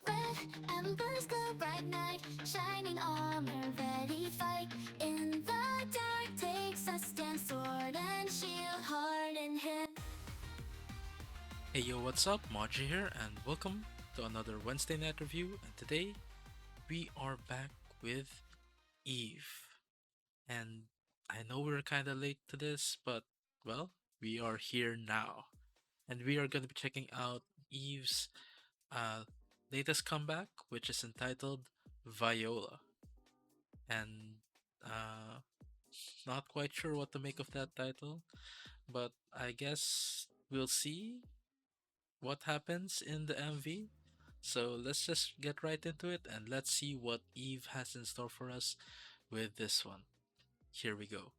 Red embers glow bright night, shining armor ready fight. In the dark takes a stand, sword and shield, heart in hand. Hey yo, what's up? Maji here, and welcome to another Wednesday night review. And today we are back with Eve. And I know we're kind of late to this, but well, we are here now. And we are going to be checking out Eve's uh, latest comeback, which is entitled Viola. And uh, not quite sure what to make of that title, but I guess we'll see what happens in the MV. So let's just get right into it and let's see what Eve has in store for us with this one. Here we go.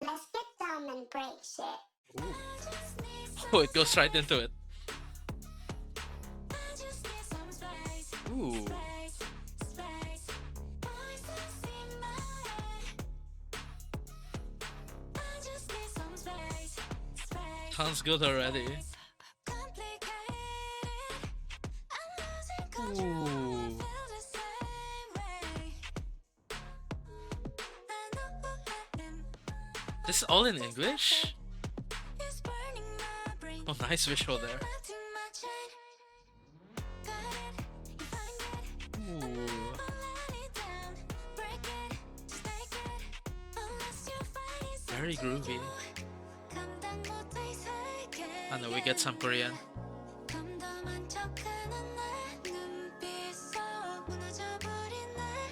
Let's get down and break shit. Ooh. Oh, it goes right into it. Ooh, sounds good already. Ooh, this is all in English? Oh, nice visual there. Ooh, very groovy. I know we get some Korean.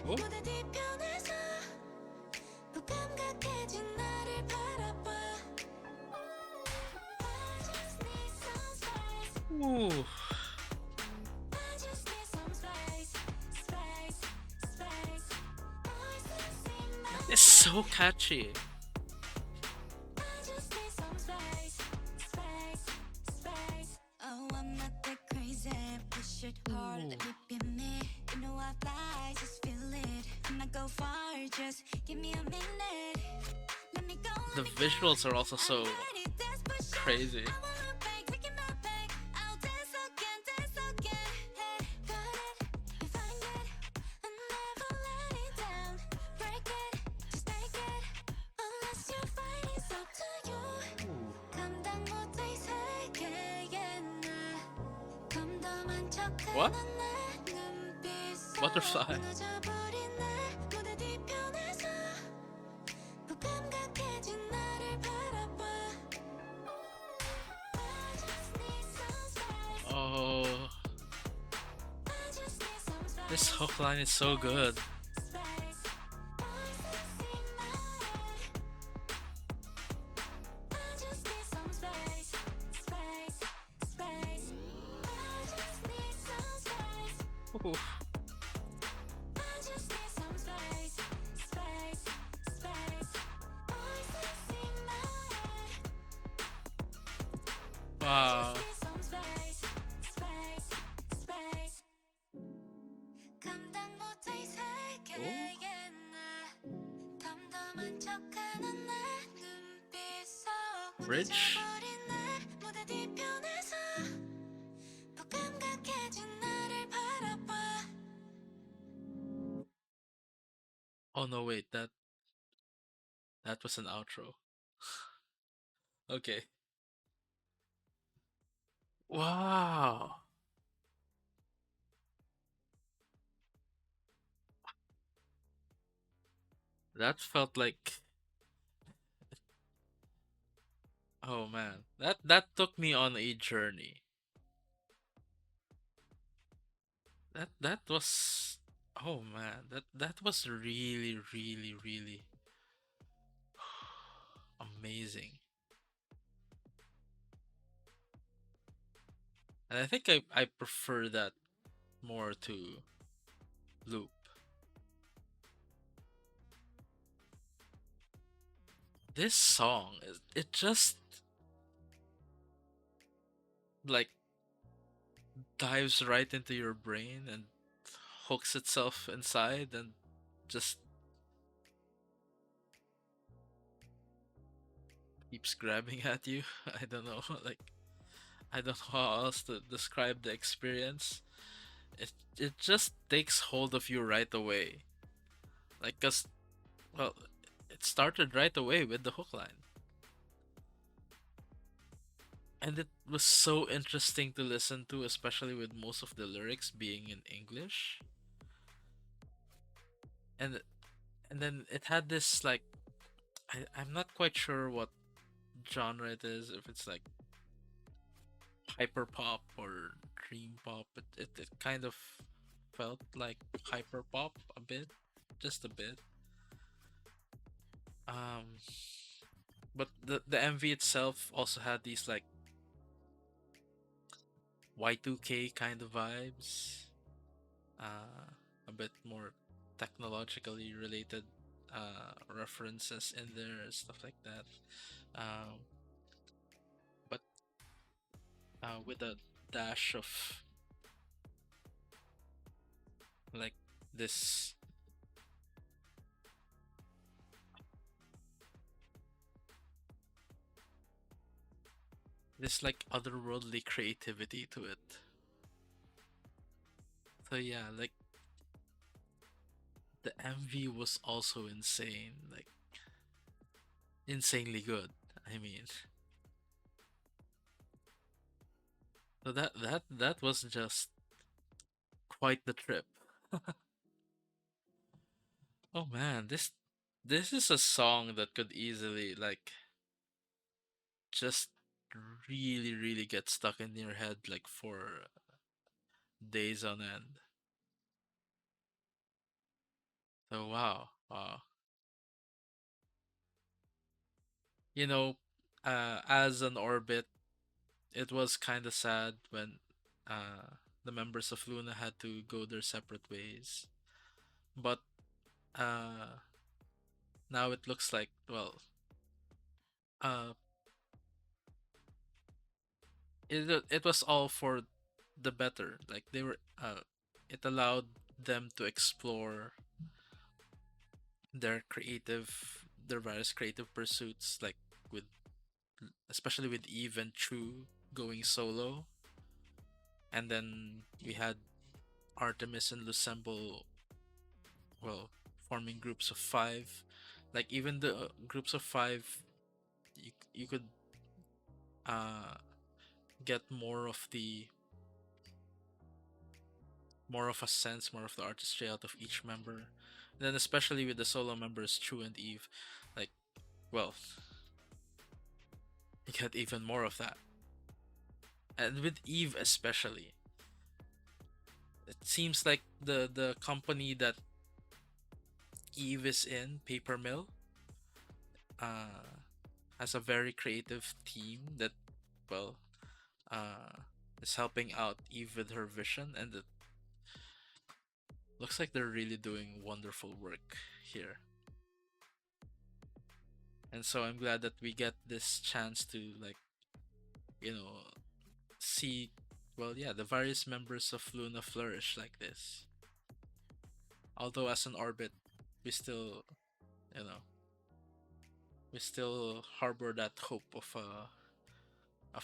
Oh, ooh, it's so catchy. Oh, I'm not that crazy. Push it hard, Ooh. let me be me. You know I fly, just feel it. And I go far, just give me a minute. Let me go, The let me go. visuals are also I'm so ready, that's for sure. crazy. I won't look back, taking my back. I'll dance again, dance again. Hey, got it, you find it. I never let it down. Break it, just take it. Unless you fight, it's up to you. Ooh. 감당 못해 이 세계에 나 덤덤한 What? 척하는 내 눈빛 속 Butterfly. 무너져버린 내 무대 뒤편에서 무감각해진 나를 바라봐. I just need some space. Oh, I just need some this space. hook line is so good. Space. Voices in my head. I just need some space. Space. Space. I just need some space. Ooh. I just need some space. Space. Space. Voices in my head. I Wow. just need some space. Space. Space. 감당 못해 이 Oh. 세계에 나 덤덤한 척하는 내 눈빛 속 Bridge. 무너져버린 내 무대 뒤편에서 무감각해진 나를 바라봐. Oh no, wait, that was an outro. Okay. Wow. That felt like, oh man. That took me on a journey. That was, oh man. That was really really really amazing. And I think I prefer that more to loop. This song is, it just like dives right into your brain and hooks itself inside and just keeps grabbing at you. I don't know. Like, I don't know how else to describe the experience. It just takes hold of you right away. Like, cause well, it started right away with the hook line, and it was so interesting to listen to, especially with most of the lyrics being in English, and and then it had this like I'm not quite sure what genre it is, if it's like hyper pop or dream pop. It kind of felt like hyper pop a bit, just a bit. Um, but the MV itself also had these like Y2K kind of vibes, uh, a bit more technologically related references in there, stuff like that. Um, but with a dash of like this like otherworldly creativity to it. So yeah, like the MV was also insane, like insanely good. I mean, so that was just quite the trip. Oh man, this is a song that could easily like just really get stuck in your head like for days on end. So wow. You know, as an orbit, it was kind of sad when the members of Luna had to go their separate ways. But uh, now it looks like, well, uh, it was all for the better. Like they were, it allowed them to explore their various creative pursuits, like with especially with Eve and True going solo, and then we had Artemis and Lucemble, well, forming groups of five. Like even the groups of five, you could uh get more of a sense, more of the artistry out of each member. And then especially with the solo members True and Eve, like, well, you get even more of that. And with Eve especially, it seems like the company that Eve is in, Paper Mill, uh, has a very creative team that, well, uh, is helping out Eve with her vision, and it looks like they're really doing wonderful work here. And so I'm glad that we get this chance to like, you know, see, well, yeah, the various members of Luna flourish like this. Although as an orbit, we still, you know, we still harbor that hope of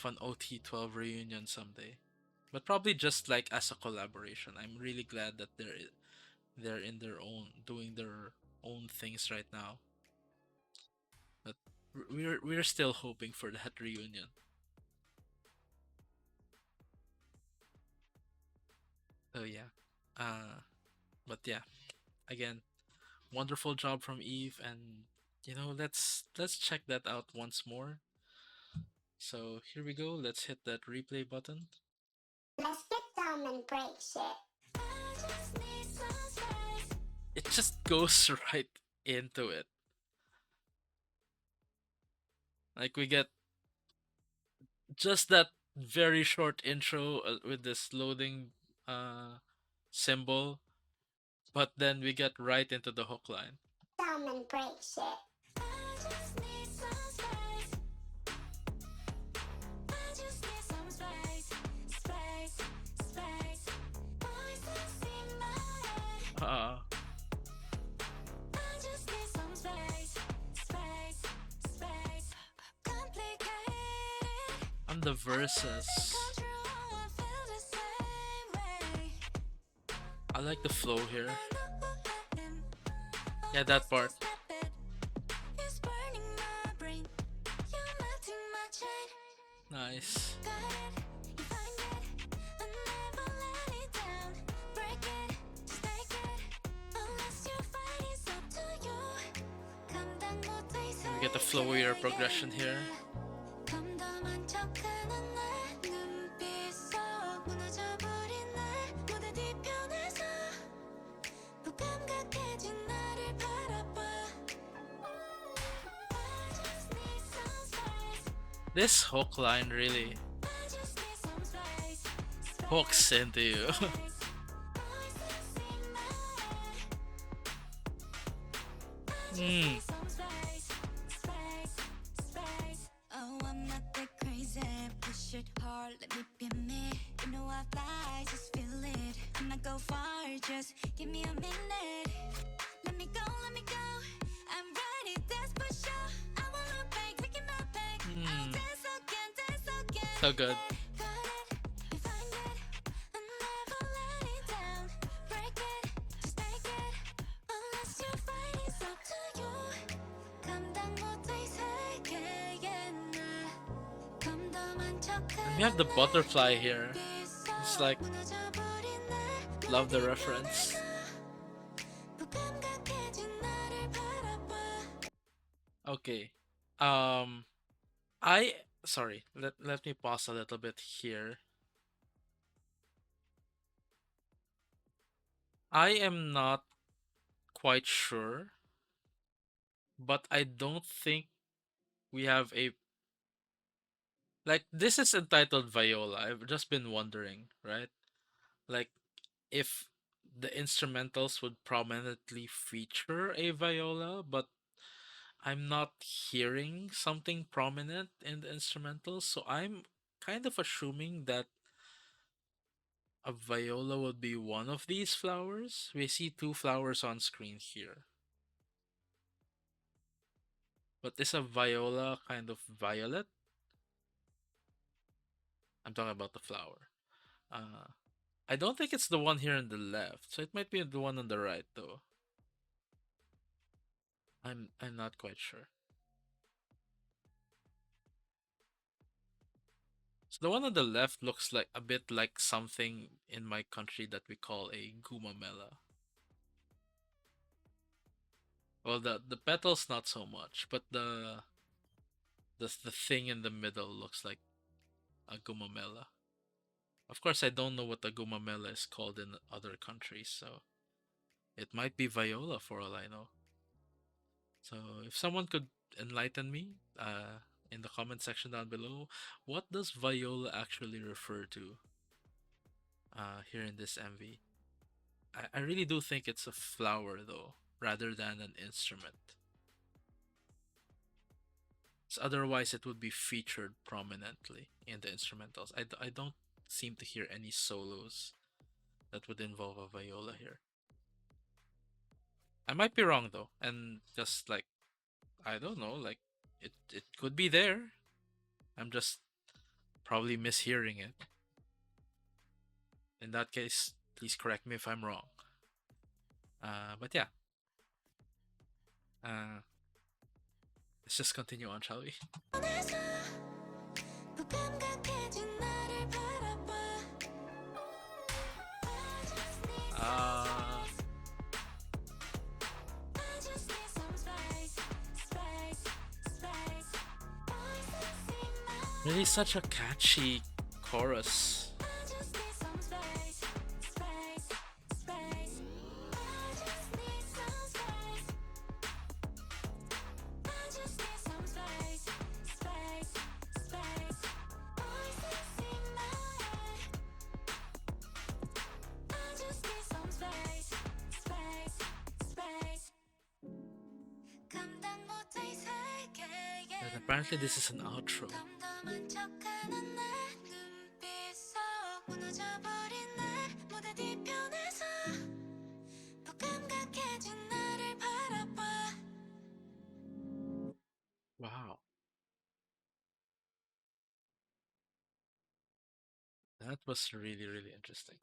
an OT12 reunion someday. But probably just like as a collaboration. I'm really glad that they're in their own doing their own things right now. But we're still hoping for that reunion. So yeah. Uh but yeah, again, wonderful job from Eve, and let's check that out once more. So here we go. Let's hit that replay button. Let's get down and break shit. I just need some space. It just goes right into it. Like we get just that very short intro with this loading uh symbol, but then we get right into the hook line. Down and break shit. I just need some space. I just need some space. Space, space. Voices in my head. Uh, I just need some space. Space, space. Complicated. I'm And the verses. control, I feel the same way. I like the flow here. I know who I am. Oh, Yeah, that that's part. just that bad. It's burning my brain. You're melting my chain. Nice. Got it, you find it. I never let it down. Break it, just take it. Unless you fight, it's up to you. 감당 못해 이 We get the flowier 세계에 progression here. 덤덤한 척하는 내 눈빛 속 무너져버린 내 무대 뒤편에서 무감각해진 나를 바라봐. I just need some space. This hook line really I just need some space. hooks into you. Voices in my head. I just Hmm. need some space. Space. Space. Oh, I'm not that crazy. Push it hard, let me be me. You know I fly, just feel it. I'm not go far, just give me a minute. Let me go, let me go. I'm ready, that's for sure. I won't look back, taking my back. I'll Hmm. dance again, dance again. So good. Got it, you find it. I never let it down. Break it, just take it. Unless you fight, it's up to you. 감당 못해 이 세계에 나 덤덤한 And we 척하는 have the 내 butterfly here. 눈빛 속 It's like, 무너져버린 내 love the 무대 reference. 뒤편에서 무감각해진 나를 바라봐. Okay. Um, I sorry. Let me pause a little bit here. I am not quite sure, but I don't think we have a like this is entitled Viola. I've just been wondering, right? Like if the instrumentals would prominently feature a viola, but I'm not hearing something prominent in the instrumentals, so I'm kind of assuming that a viola would be one of these flowers. We see two flowers on screen here. But is a viola kind of violet? I'm talking about the flower. Uh, I don't think it's the one here on the left, so it might be the one on the right though. I'm not quite sure. So the one on the left looks like a bit like something in my country that we call a gumamela. Well, the petals not so much, but the thing in the middle looks like a gumamela. Of course, I don't know what a gumamela is called in other countries, so it might be viola for all I know. So if someone could enlighten me, in the comment section down below, what does viola actually refer to? Here in this MV. I really do think it's a flower though, rather than an instrument. So otherwise, it would be featured prominently in the instrumentals. I don't seem to hear any solos that would involve a viola here. I might be wrong though, and just like I don't know, like it could be there. I'm just probably mishearing it. In that case, please correct me if I'm wrong. But yeah, uh, let's just continue on, shall we? 손에서 무감각해진 나를 바라봐. I just need some Uh, space. I just need some space. Space. Space. Voices in my really such a catchy chorus. I just need some space. Space. Space. I just need some space. I just need some space. Space. Space. Voices in my head. I just need some space. Space. Space. 감당 못해 이 세계에 And apparently, this is an outro. 덤덤한 척하는 내 눈빛 속 무너져버린 내 무대 뒤편에서 무감각해진 나를 바라봐. Wow. That was really, really interesting.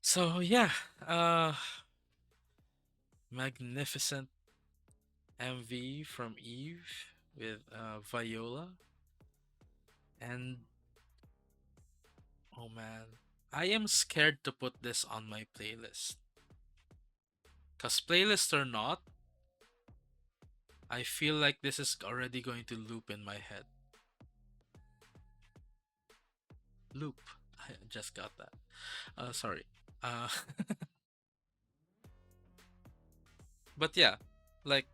So yeah, uh magnificent MV from Eve with Viola. And oh man, I am scared to put this on my playlist. Cause playlist or not, I feel like this is already going to loop in my head. Loop. I just got that. Sorry. Uh but yeah, like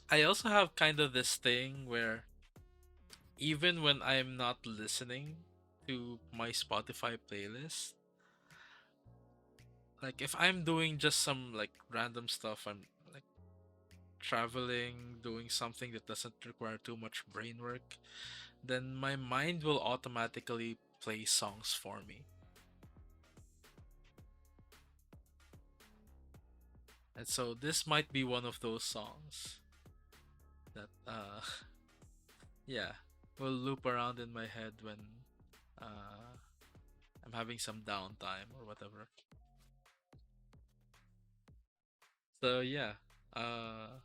I also have kind of this thing where even when I'm not listening to my Spotify playlist, like if I'm doing just some like random stuff, I'm like traveling, doing something that doesn't require too much brain work, then my mind will automatically play songs for me. And so this might be one of those songs that yeah, will loop around in my head when uh I'm having some downtime or whatever. So yeah, uh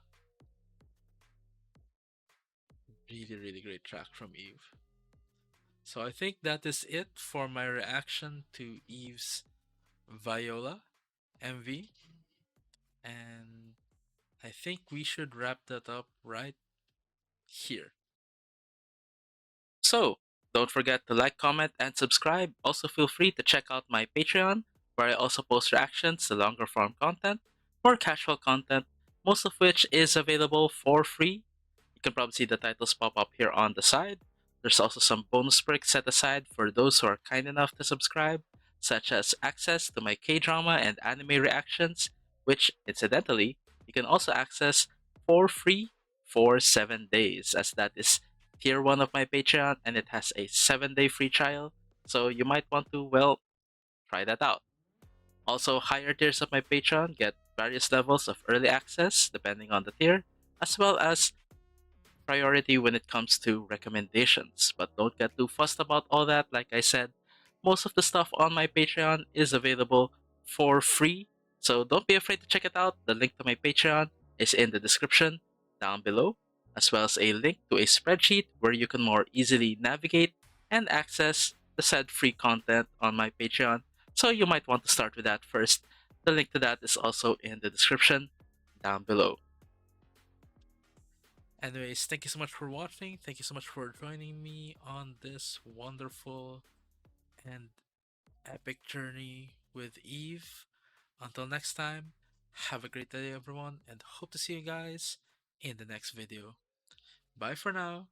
really really great track from Eve. So I think that is it for my reaction to Eve's Viola MV, and I think we should wrap that up right here. So, don't forget to like, comment, and subscribe. Also, feel free to check out my Patreon, where I also post reactions to longer form content, more casual content, most of which is available for free. You can probably see the titles pop up here on the side. There's also some bonus perks set aside for those who are kind enough to subscribe, such as access to my K drama and anime reactions, which, incidentally, you can also access for free for 7 days, as that is tier 1 of my Patreon and it has a 7-day free trial. So you might want to, well, try that out. Also, higher tiers of my Patreon get various levels of early access depending on the tier, as well as priority when it comes to recommendations. But don't get too fussed about all that. Like I said, most of the stuff on my Patreon is available for free. So don't be afraid to check it out. The link to my Patreon is in the description down below, as well as a link to a spreadsheet where you can more easily navigate and access the said free content on my Patreon. So you might want to start with that first. The link to that is also in the description down below. Anyways, thank you so much for watching. Thank you so much for joining me on this wonderful and epic journey with Eve. Until next time, have a great day, everyone, and hope to see you guys in the next video. Bye for now.